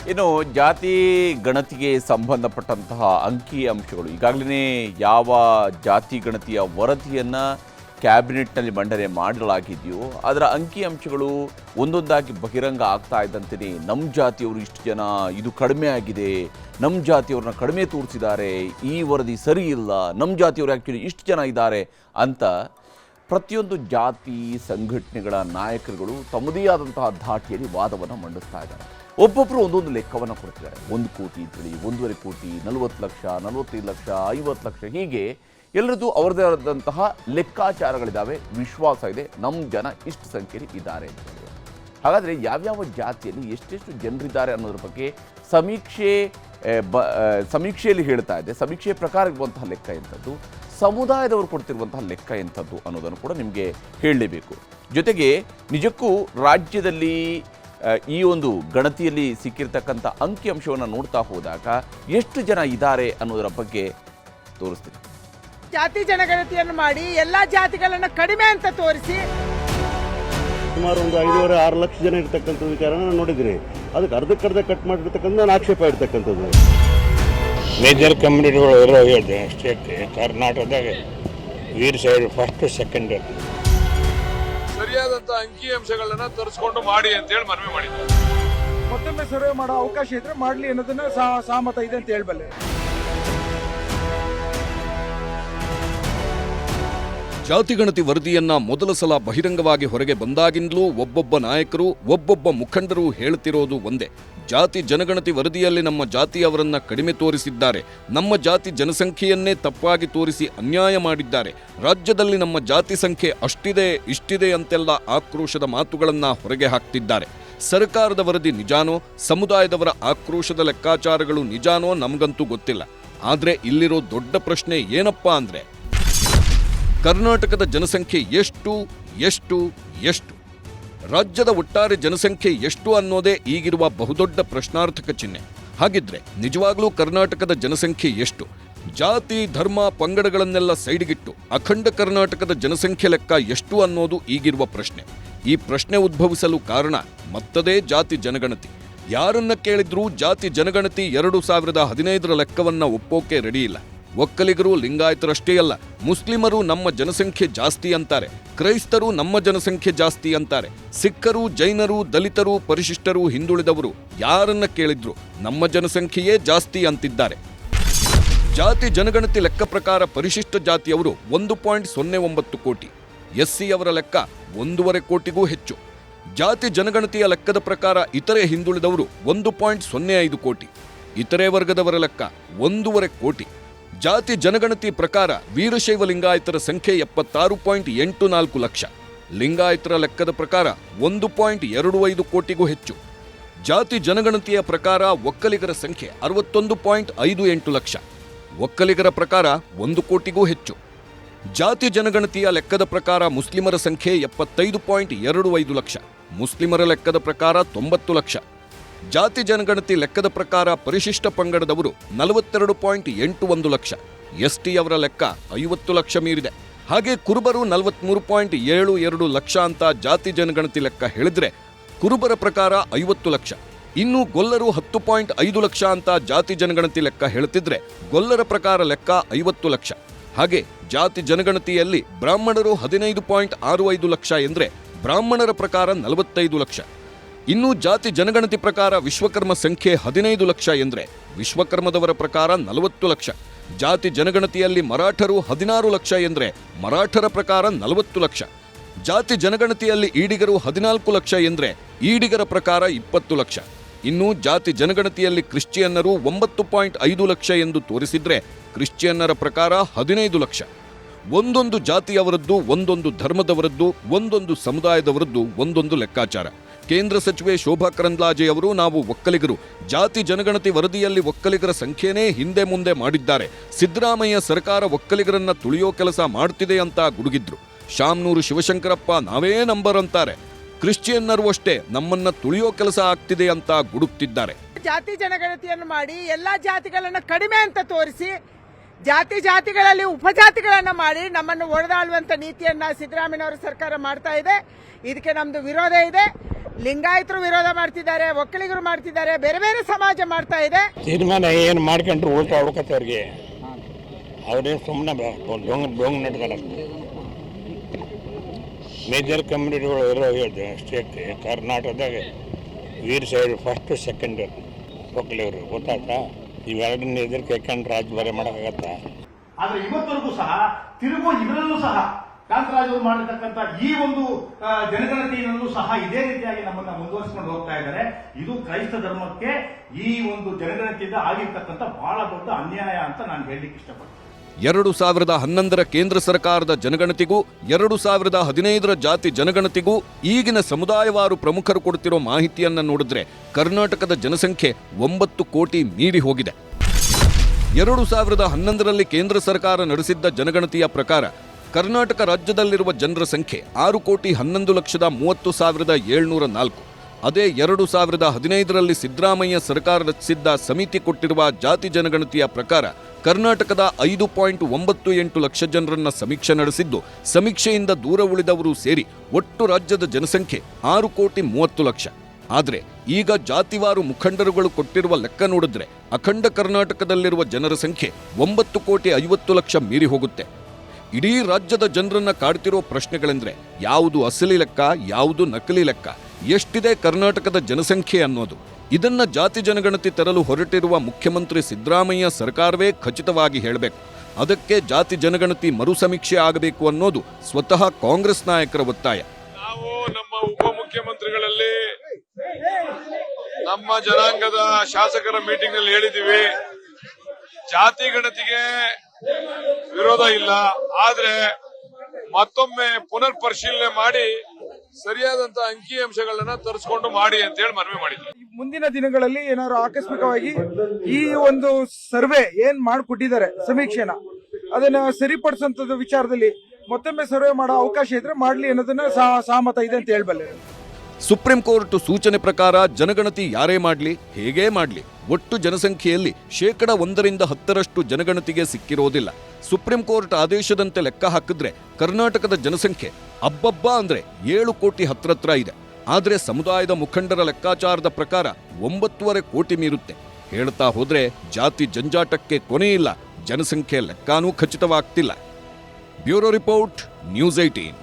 ಇನ್ನು ಜಾತಿ ಗಣತಿಗೆ ಸಂಬಂಧಪಟ್ಟಂತಹ ಅಂಕಿ ಅಂಶಗಳು ಈಗಾಗಲೇ ಯಾವ ಜಾತಿ ಗಣತಿಯ ವರದಿಯನ್ನು ಕ್ಯಾಬಿನೆಟ್ನಲ್ಲಿ ಮಂಡನೆ ಮಾಡಲಾಗಿದೆಯೋ ಅದರ ಅಂಕಿ ಅಂಶಗಳು ಒಂದೊಂದಾಗಿ ಬಹಿರಂಗ ಆಗ್ತಾ ಇದ್ದಂತೆಯೇ ನಮ್ಮ ಜಾತಿಯವರು ಇಷ್ಟು ಜನ, ಇದು ಕಡಿಮೆ ಆಗಿದೆ, ನಮ್ಮ ಜಾತಿಯವ್ರನ್ನ ಕಡಿಮೆ ತೋರಿಸಿದ್ದಾರೆ, ಈ ವರದಿ ಸರಿ ಇಲ್ಲ, ನಮ್ಮ ಜಾತಿಯವರು ಆ್ಯಕ್ಚುಲಿ ಇಷ್ಟು ಜನ ಇದ್ದಾರೆ ಅಂತ ಪ್ರತಿಯೊಂದು ಜಾತಿ ಸಂಘಟನೆಗಳ ನಾಯಕರುಗಳು ತಮ್ಮದೇ ಆದಂತಹ ಧಾಟಿಯಲ್ಲಿ ವಾದವನ್ನು ಮಂಡಿಸ್ತಾ ಇದ್ದಾರೆ. ಒಬ್ಬೊಬ್ಬರು ಒಂದೊಂದು ಲೆಕ್ಕವನ್ನು ಕೊಡ್ತಿದ್ದಾರೆ. 1 ಕೋಟಿ ಅಂತೇಳಿ, 1.5 ಕೋಟಿ, 40 ಲಕ್ಷ, 45 ಲಕ್ಷ, 50 ಲಕ್ಷ, ಹೀಗೆ ಎಲ್ಲರದ್ದು ಅವರದೇ ಆದಂತಹ ಲೆಕ್ಕಾಚಾರಗಳಿದ್ದಾವೆ. ವಿಶ್ವಾಸ ಇದೆ ನಮ್ಮ ಜನ ಇಷ್ಟು ಸಂಖ್ಯೆಯಲ್ಲಿ ಇದ್ದಾರೆ ಅಂತ ಹೇಳಿ. ಹಾಗಾದರೆ ಯಾವ್ಯಾವ ಜಾತಿಯಲ್ಲಿ ಎಷ್ಟೆಷ್ಟು ಜನರಿದ್ದಾರೆ ಅನ್ನೋದ್ರ ಬಗ್ಗೆ ಸಮೀಕ್ಷೆಯಲ್ಲಿ ಹೇಳ್ತಾ ಇದೆ. ಸಮೀಕ್ಷೆಯ ಪ್ರಕಾರ ಇರುವಂತಹ ಲೆಕ್ಕ ಎಂಥದ್ದು, ಸಮುದಾಯದವರು ಕೊಡ್ತಿರುವಂತಹ ಲೆಕ್ಕ ಎಂಥದ್ದು ಅನ್ನೋದನ್ನು ಕೂಡ ನಿಮಗೆ ಹೇಳಲೇಬೇಕು. ಜೊತೆಗೆ ನಿಜಕ್ಕೂ ರಾಜ್ಯದಲ್ಲಿ ಈ ಒಂದು ಗಣತಿಯಲ್ಲಿ ಸಿಕ್ಕಿರ್ತಕ್ಕಂಥ ಅಂಕಿಅಂಶವನ್ನು ನೋಡ್ತಾ ಹೋದಾಗ ಎಷ್ಟು ಜನ ಇದ್ದಾರೆ ಅನ್ನೋದರ ಬಗ್ಗೆ ತೋರಿಸ್ತೀನಿ. ಜಾತಿ ಜನಗಣತಿಯನ್ನು ಮಾಡಿ ಎಲ್ಲ ಜಾತಿಗಳನ್ನು ಕಡಿಮೆ ಅಂತ ತೋರಿಸಿ ಸುಮಾರು ಒಂದು 5.5-6 ಲಕ್ಷ ಜನ ಇರ್ತಕ್ಕಂಥ ವಿಚಾರನ ನಾನು ನೋಡಿದ್ದೀನಿ. ಅದಕ್ಕೆ ಅರ್ಧಕ್ಕರ್ಧ ಕಟ್ ಮಾಡಿರ್ತಕ್ಕಂಥ ನಾನು ಆಕ್ಷೇಪ ಇರ್ತಕ್ಕಂಥದ್ದು. ಮೇಜರ್ ಕಮ್ಯುನಿಟಿಗಳು ಇರೋ ಹೇಳಿದೆ ಸ್ಟೇಟ್ ಕರ್ನಾಟಕದಾಗ ವೀರ್ ಸೈಡ್ ಫಸ್ಟ್ ಸೆಕೆಂಡ್ ಸರಿಯಾದಂತ ಅಂಕಿ ಅಂಶಗಳನ್ನ ತರಿಸ್ಕೊಂಡು ಮಾಡಿ ಅಂತ ಹೇಳಿ ಮನವಿ ಮಾಡಿದ್ದಾರೆ. ಮತ್ತೊಮ್ಮೆ ಸರ್ವೆ ಮಾಡೋ ಅವಕಾಶ ಇದ್ರೆ ಮಾಡಲಿ ಅನ್ನೋದನ್ನ ಸಹಮತ ಇದೆ ಅಂತ ಹೇಳಬಲ್ಲೆ. ಜಾತಿಗಣತಿ ವರದಿಯನ್ನ ಮೊದಲ ಸಲ ಬಹಿರಂಗವಾಗಿ ಹೊರಗೆ ಬಂದಾಗಿಂದಲೂ ಒಬ್ಬೊಬ್ಬ ನಾಯಕರು, ಒಬ್ಬೊಬ್ಬ ಮುಖಂಡರು ಹೇಳ್ತಿರೋದು ಒಂದೇ: ಜಾತಿ ಜನಗಣತಿ ವರದಿಯಲ್ಲಿ ನಮ್ಮ ಜಾತಿಯವರನ್ನ ಕಡಿಮೆ ತೋರಿಸಿದ್ದಾರೆ, ನಮ್ಮ ಜಾತಿ ಜನಸಂಖ್ಯೆಯನ್ನೇ ತಪ್ಪಾಗಿ ತೋರಿಸಿ ಅನ್ಯಾಯ ಮಾಡಿದ್ದಾರೆ, ರಾಜ್ಯದಲ್ಲಿ ನಮ್ಮ ಜಾತಿ ಸಂಖ್ಯೆ ಅಷ್ಟಿದೆ ಇಷ್ಟಿದೆ ಅಂತೆಲ್ಲ ಆಕ್ರೋಶದ ಮಾತುಗಳನ್ನ ಹೊರಗೆ ಹಾಕ್ತಿದ್ದಾರೆ. ಸರ್ಕಾರದ ವರದಿ ನಿಜಾನೋ, ಸಮುದಾಯದವರ ಆಕ್ರೋಶದ ಲೆಕ್ಕಾಚಾರಗಳು ನಿಜಾನೋ ನಮಗಂತೂ ಗೊತ್ತಿಲ್ಲ. ಆದ್ರೆ ಇಲ್ಲಿರೋ ದೊಡ್ಡ ಪ್ರಶ್ನೆ ಏನಪ್ಪಾ ಅಂದ್ರೆ, ಕರ್ನಾಟಕದ ಜನಸಂಖ್ಯೆ ಎಷ್ಟು ಎಷ್ಟು ಎಷ್ಟು ರಾಜ್ಯದ ಒಟ್ಟಾರೆ ಜನಸಂಖ್ಯೆ ಎಷ್ಟು ಅನ್ನೋದೇ ಈಗಿರುವ ಬಹುದೊಡ್ಡ ಪ್ರಶ್ನಾರ್ಥಕ ಚಿಹ್ನೆ. ಹಾಗಿದ್ರೆ ನಿಜವಾಗ್ಲೂ ಕರ್ನಾಟಕದ ಜನಸಂಖ್ಯೆ ಎಷ್ಟು? ಜಾತಿ ಧರ್ಮ ಪಂಗಡಗಳನ್ನೆಲ್ಲ ಸೈಡ್ಗಿಟ್ಟು ಅಖಂಡ ಕರ್ನಾಟಕದ ಜನಸಂಖ್ಯೆ ಲೆಕ್ಕ ಎಷ್ಟು ಅನ್ನೋದು ಈಗಿರುವ ಪ್ರಶ್ನೆ. ಈ ಪ್ರಶ್ನೆ ಉದ್ಭವಿಸಲು ಕಾರಣ ಮತ್ತದೇ ಜಾತಿ ಜನಗಣತಿ. ಯಾರನ್ನ ಕೇಳಿದ್ರೂ ಜಾತಿ ಜನಗಣತಿ 2015 ಲೆಕ್ಕವನ್ನ ಒಪ್ಪೋಕೆ ರೆಡಿಯಿಲ್ಲ. ಒಕ್ಕಲಿಗರು ಲಿಂಗಾಯತರಷ್ಟೇ ಅಲ್ಲ, ಮುಸ್ಲಿಮರು ನಮ್ಮ ಜನಸಂಖ್ಯೆ ಜಾಸ್ತಿ ಅಂತಾರೆ, ಕ್ರೈಸ್ತರು ನಮ್ಮ ಜನಸಂಖ್ಯೆ ಜಾಸ್ತಿ ಅಂತಾರೆ, ಸಿಖ್ಖರು, ಜೈನರು, ದಲಿತರು, ಪರಿಶಿಷ್ಟರು, ಹಿಂದುಳಿದವರು ಯಾರನ್ನ ಕೇಳಿದ್ರು ನಮ್ಮ ಜನಸಂಖ್ಯೆಯೇ ಜಾಸ್ತಿ ಅಂತಿದ್ದಾರೆ. ಜಾತಿ ಜನಗಣತಿ ಲೆಕ್ಕ ಪ್ರಕಾರ ಪರಿಶಿಷ್ಟ ಜಾತಿಯವರು 1.09 ಕೋಟಿ, ಎಸ್ಸಿಯವರ ಲೆಕ್ಕ 1.5 ಕೋಟಿಗೂ ಹೆಚ್ಚು. ಜಾತಿ ಜನಗಣತಿಯ ಲೆಕ್ಕದ ಪ್ರಕಾರ ಇತರೆ ಹಿಂದುಳಿದವರು 1.05 ಕೋಟಿ, ಇತರೆ ವರ್ಗದವರ ಲೆಕ್ಕ 1.5 ಕೋಟಿ. ಜಾತಿ ಜನಗಣತಿ ಪ್ರಕಾರ ವೀರಶೈವ ಲಿಂಗಾಯತರ ಸಂಖ್ಯೆ 76.84 ಲಕ್ಷ, ಲಿಂಗಾಯತರ ಲೆಕ್ಕದ ಪ್ರಕಾರ 1.25 ಕೋಟಿಗೂ ಹೆಚ್ಚು. ಜಾತಿ ಜನಗಣತಿಯ ಪ್ರಕಾರ ಒಕ್ಕಲಿಗರ ಸಂಖ್ಯೆ 61.58 ಲಕ್ಷ, ಒಕ್ಕಲಿಗರ ಪ್ರಕಾರ 1 ಕೋಟಿಗೂ ಹೆಚ್ಚು. ಜಾತಿ ಜನಗಣತಿಯ ಲೆಕ್ಕದ ಪ್ರಕಾರ ಮುಸ್ಲಿಮರ ಸಂಖ್ಯೆ 75.25 ಲಕ್ಷ, ಮುಸ್ಲಿಮರ ಲೆಕ್ಕದ ಪ್ರಕಾರ 90 ಲಕ್ಷ. ಜಾತಿ ಜನಗಣತಿ ಲೆಕ್ಕದ ಪ್ರಕಾರ ಪರಿಶಿಷ್ಟ ಪಂಗಡದವರು 42.81 ಲಕ್ಷ, ಎಸ್ಟಿಯವರ ಲೆಕ್ಕ 50 ಲಕ್ಷ ಮೀರಿದೆ. ಹಾಗೆ ಕುರುಬರು 43.72 ಲಕ್ಷ ಅಂತ ಜಾತಿ ಜನಗಣತಿ ಲೆಕ್ಕ ಹೇಳಿದ್ರೆ ಕುರುಬರ ಪ್ರಕಾರ 50 ಲಕ್ಷ. ಇನ್ನು ಗೊಲ್ಲರು 10.5 ಲಕ್ಷ ಅಂತ ಜಾತಿ ಜನಗಣತಿ ಲೆಕ್ಕ ಹೇಳ್ತಿದ್ರೆ ಗೊಲ್ಲರ ಪ್ರಕಾರ ಲೆಕ್ಕ 50 ಲಕ್ಷ. ಹಾಗೆ ಜಾತಿ ಜನಗಣತಿಯಲ್ಲಿ ಬ್ರಾಹ್ಮಣರು 15.65 ಲಕ್ಷ ಎಂದ್ರೆ ಬ್ರಾಹ್ಮಣರ ಪ್ರಕಾರ 45 ಲಕ್ಷ. ಇನ್ನು ಜಾತಿ ಜನಗಣತಿ ಪ್ರಕಾರ ವಿಶ್ವಕರ್ಮ ಸಂಖ್ಯೆ 15 ಲಕ್ಷ ಎಂದ್ರೆ ವಿಶ್ವಕರ್ಮದವರ ಪ್ರಕಾರ 40 ಲಕ್ಷ. ಜಾತಿ ಜನಗಣತಿಯಲ್ಲಿ ಮರಾಠರು 16 ಲಕ್ಷ ಎಂದ್ರೆ ಮರಾಠರ ಪ್ರಕಾರ 40 ಲಕ್ಷ. ಜಾತಿ ಜನಗಣತಿಯಲ್ಲಿ ಈಡಿಗರು 14 ಲಕ್ಷ ಎಂದ್ರೆ ಈಡಿಗರ ಪ್ರಕಾರ 20 ಲಕ್ಷ. ಇನ್ನು ಜಾತಿ ಜನಗಣತಿಯಲ್ಲಿ ಕ್ರಿಶ್ಚಿಯನ್ನರು 9.5 ಲಕ್ಷ ಎಂದು ತೋರಿಸಿದ್ರೆ ಕ್ರಿಶ್ಚಿಯನ್ನರ ಪ್ರಕಾರ 15 ಲಕ್ಷ. ಒಂದೊಂದು ಜಾತಿಯವರದ್ದು, ಒಂದೊಂದು ಧರ್ಮದವರದ್ದು, ಒಂದೊಂದು ಸಮುದಾಯದವರದ್ದು ಒಂದೊಂದು ಲೆಕ್ಕಾಚಾರ. ಕೇಂದ್ರ ಸಚಿವೆ ಶೋಭಾ ಕರಂದ್ಲಾಜೆ ಅವರು ನಾವು ಒಕ್ಕಲಿಗರು, ಜಾತಿ ಜನಗಣತಿ ವರದಿಯಲ್ಲಿ ಒಕ್ಕಲಿಗರ ಸಂಖ್ಯೆನೇ ಹಿಂದೆ ಮುಂದೆ ಮಾಡಿದ್ದಾರೆ, ಸಿದ್ದರಾಮಯ್ಯ ಸರ್ಕಾರ ಒಕ್ಕಲಿಗರನ್ನ ತುಳಿಯೋ ಕೆಲಸ ಮಾಡ್ತಿದೆ ಅಂತ ಗುಡುಗಿದ್ರು. ಶಾಮನೂರು ಶಿವಶಂಕರಪ್ಪ ನಾವೇ ನಂಬರ್ ಅಂತಾರೆ, ಕ್ರಿಶ್ಚಿಯನ್ನರು ಅಷ್ಟೇ ನಮ್ಮನ್ನ ತುಳಿಯೋ ಕೆಲಸ ಆಗ್ತಿದೆ ಅಂತ ಗುಡುಕ್ತಿದ್ದಾರೆ. ಜಾತಿ ಜನಗಣತಿಯನ್ನು ಮಾಡಿ ಎಲ್ಲ ಜಾತಿಗಳನ್ನು ಕಡಿಮೆ ಅಂತ ತೋರಿಸಿ ಜಾತಿಗಳಲ್ಲಿ ಉಪಜಾತಿಗಳನ್ನು ಮಾಡಿ ನಮ್ಮನ್ನು ಒಡೆದಾಳುವಂತ ನೀತಿಯನ್ನ ಸಿದ್ದರಾಮಯ್ಯನವರ ಸರ್ಕಾರ ಮಾಡ್ತಾ ಇದೆ. ಇದಕ್ಕೆ ನಮ್ದು ವಿರೋಧ ಇದೆ. ಲಿಂಗಾಯತರು ವಿರೋಧ ಮಾಡ್ತಿದ್ದಾರೆ, ಒಕ್ಕಲಿಗರು ಮಾಡ್ತಿದ್ದಾರೆ, ಬೇರೆ ಬೇರೆ ಸಮಾಜ ಮಾಡ್ತಾ ಇದೆ. ತೀರ್ಮಾನ ಏನು ಮಾಡ್ಕೊಂಡ್ರು ಉಲ್ಟಾ ಹೊಡ್ಕತ್ತೆ ಅವ್ರಿಗೆ. ಅವ್ರೇನು ಸುಮ್ಮನೆ ಡೊಂಗ್ ನಡೆದಾರ. ಮೇಜರ್ ಕಮ್ಯುನಿಟಿಗಳು ಇರೋ ಸ್ಟೇಟ್ ಕರ್ನಾಟಕದಾಗ ವೀರ್ ಸೈಡ್ ಫಸ್ಟ್ ಸೆಕೆಂಡ್ ಒಕ್ಕಲಿಗರು ಗೊತ್ತಾಯ್ತಾ? ಇವೆರಡನ್ನ ಎದುರು ಕೇಳ್ಕೊಂಡು ರಾಜ್ಯಭಾರ ಮಾಡೋಕ್ಕಾಗತ್ತಾ? ಆದ್ರೆ ಇವತ್ತವರೆಗೂ ಸಹ ತಿರುಗು ಇದರಲ್ಲೂ ಸಹ ಕಾಂತರಾಜ್ ಅವರು ಮಾಡಿರ್ತಕ್ಕಂಥ ಈ ಒಂದು ಜನಗಣತಿಯಲ್ಲೂ ಸಹ ಇದೇ ರೀತಿಯಾಗಿ ನಮ್ಮನ್ನ ಮುಂದುವರಿಸಿಕೊಂಡು ಹೋಗ್ತಾ ಇದ್ದಾರೆ. ಇದು ಕ್ರೈಸ್ತ ಧರ್ಮಕ್ಕೆ ಈ ಒಂದು ಜನಗಣತಿಯಿಂದ ಆಗಿರ್ತಕ್ಕಂಥ ಬಹಳ ದೊಡ್ಡ ಅನ್ಯಾಯ ಅಂತ ನಾನು ಹೇಳಲಿಕ್ಕೆ ಇಷ್ಟಪಡ್ತೀನಿ. 2011ರ ಕೇಂದ್ರ ಸರ್ಕಾರದ ಜನಗಣತಿಗೂ 2015ರ ಜಾತಿ ಜನಗಣತಿಗೂ ಈಗಿನ ಸಮುದಾಯವಾರು ಪ್ರಮುಖರು ಕೊಡುತ್ತಿರೋ ಮಾಹಿತಿಯನ್ನ ನೋಡಿದ್ರೆ ಕರ್ನಾಟಕದ ಜನಸಂಖ್ಯೆ 9 ಕೋಟಿ ಮೀರಿ ಹೋಗಿದೆ. 2011ರಲ್ಲಿ ಕೇಂದ್ರ ಸರ್ಕಾರ ನಡೆಸಿದ್ದ ಜನಗಣತಿಯ ಪ್ರಕಾರ ಕರ್ನಾಟಕ ರಾಜ್ಯದಲ್ಲಿರುವ ಜನರ ಸಂಖ್ಯೆ 6,11,30,704. ಅದೇ 2015ರಲ್ಲಿ ಸಿದ್ದರಾಮಯ್ಯ ಸರ್ಕಾರ ರಚಿಸಿದ್ದ ಸಮಿತಿ ಕೊಟ್ಟಿರುವ ಜಾತಿ ಜನಗಣತಿಯ ಪ್ರಕಾರ ಕರ್ನಾಟಕದ 5.98 ಲಕ್ಷ ಜನರನ್ನ ಸಮೀಕ್ಷೆ ನಡೆಸಿದ್ದು, ಸಮೀಕ್ಷೆಯಿಂದ ದೂರ ಉಳಿದವರು ಸೇರಿ ಒಟ್ಟು ರಾಜ್ಯದ ಜನಸಂಖ್ಯೆ 6,30,00,000. ಆದರೆ ಈಗ ಜಾತಿವಾರು ಮುಖಂಡರುಗಳು ಕೊಟ್ಟಿರುವ ಲೆಕ್ಕ ನೋಡಿದ್ರೆ ಅಖಂಡ ಕರ್ನಾಟಕದಲ್ಲಿರುವ ಜನರ ಸಂಖ್ಯೆ 9,50,00,000 ಮೀರಿ ಹೋಗುತ್ತೆ. ಇಡೀ ರಾಜ್ಯದ ಜನರನ್ನ ಕಾಡ್ತಿರೋ ಪ್ರಶ್ನೆಗಳೆಂದ್ರೆ ಯಾವುದು ಅಸಲಿ ಲೆಕ್ಕ, ಯಾವುದು ನಕಲಿ ಲೆಕ್ಕ, ಎಷ್ಟಿದೆ ಕರ್ನಾಟಕದ ಜನಸಂಖ್ಯೆ ಅನ್ನೋದು. ಇದನ್ನ ಜಾತಿ ಜನಗಣತಿ ತರಲು ಹೊರಟಿರುವ ಮುಖ್ಯಮಂತ್ರಿ ಸಿದ್ದರಾಮಯ್ಯ ಸರ್ಕಾರವೇ ಖಚಿತವಾಗಿ ಹೇಳಬೇಕು. ಅದಕ್ಕೆ ಜಾತಿ ಜನಗಣತಿ ಮರು ಸಮೀಕ್ಷೆ ಆಗಬೇಕು ಅನ್ನೋದು ಸ್ವತಃ ಕಾಂಗ್ರೆಸ್ ನಾಯಕರ ಒತ್ತಾಯ. ನಾವು ನಮ್ಮ ಉಪಮುಖ್ಯಮಂತ್ರಿಗಳಲ್ಲಿ ನಮ್ಮ ಜನಾಂಗದ ಶಾಸಕರ ಮೀಟಿಂಗ್ ನಲ್ಲಿ ಹೇಳಿದೀವಿ, ಜಾತಿ ಗಣತಿಗೆ ವಿರೋಧ ಇಲ್ಲ, ಆದ್ರೆ ಮತ್ತೊಮ್ಮೆ ಪುನರ್ ಪರಿಶೀಲನೆ ಮಾಡಿ ಸರಿಯಾದಂತ ಅಂಕಿಅಂಶಗಳನ್ನ ತರಿಸ್ಕೊಂಡು ಮಾಡಿ ಅಂತ ಹೇಳಿ ಮನವಿ ಮಾಡಿದ್ವಿ. ಮುಂದಿನ ದಿನಗಳಲ್ಲಿ ಏನಾದ್ರು ಆಕಸ್ಮಿಕವಾಗಿ ಈ ಒಂದು ಸರ್ವೆ ಏನ್ ಮಾಡಿಕೊಟ್ಟಿದ್ದಾರೆ ಸಮೀಕ್ಷೆನ ಅದನ್ನ ಸರಿಪಡಿಸುವಂತದ್ದು ವಿಚಾರದಲ್ಲಿ ಮತ್ತೊಮ್ಮೆ ಸರ್ವೆ ಮಾಡೋ ಅವಕಾಶ ಇದ್ರೆ ಮಾಡ್ಲಿ ಅನ್ನೋದನ್ನ ಸಹಮತ ಇದೆ ಅಂತ ಹೇಳಬಲ್ಲೆ. ಸುಪ್ರೀಂ ಕೋರ್ಟ್ ಸೂಚನೆ ಪ್ರಕಾರ ಜನಗಣತಿ ಯಾರೇ ಮಾಡಲಿ, ಹೇಗೇ ಮಾಡಲಿ, ಒಟ್ಟು ಜನಸಂಖ್ಯೆಯಲ್ಲಿ 1% 10% ಜನಗಣತಿಗೆ ಸಿಕ್ಕಿರೋದಿಲ್ಲ. ಸುಪ್ರೀಂ ಕೋರ್ಟ್ ಆದೇಶದಂತೆ ಲೆಕ್ಕ ಹಾಕಿದ್ರೆ ಕರ್ನಾಟಕದ ಜನಸಂಖ್ಯೆ ಅಬ್ಬಬ್ಬ ಅಂದ್ರೆ 7 ಕೋಟಿ ಹತ್ರ ಇದೆ. ಆದ್ರೆ ಸಮುದಾಯದ ಮುಖಂಡರ ಲೆಕ್ಕಾಚಾರದ ಪ್ರಕಾರ 9.5 ಕೋಟಿ ಮೀರುತ್ತೆ. ಹೇಳ್ತಾ ಹೋದ್ರೆ ಜಾತಿ ಜಂಜಾಟಕ್ಕೆ ಕೊನೆಯಿಲ್ಲ, ಜನಸಂಖ್ಯೆ ಲೆಕ್ಕಾನೂ ಖಚಿತವಾಗ್ತಿಲ್ಲ. Bureau report, news 18.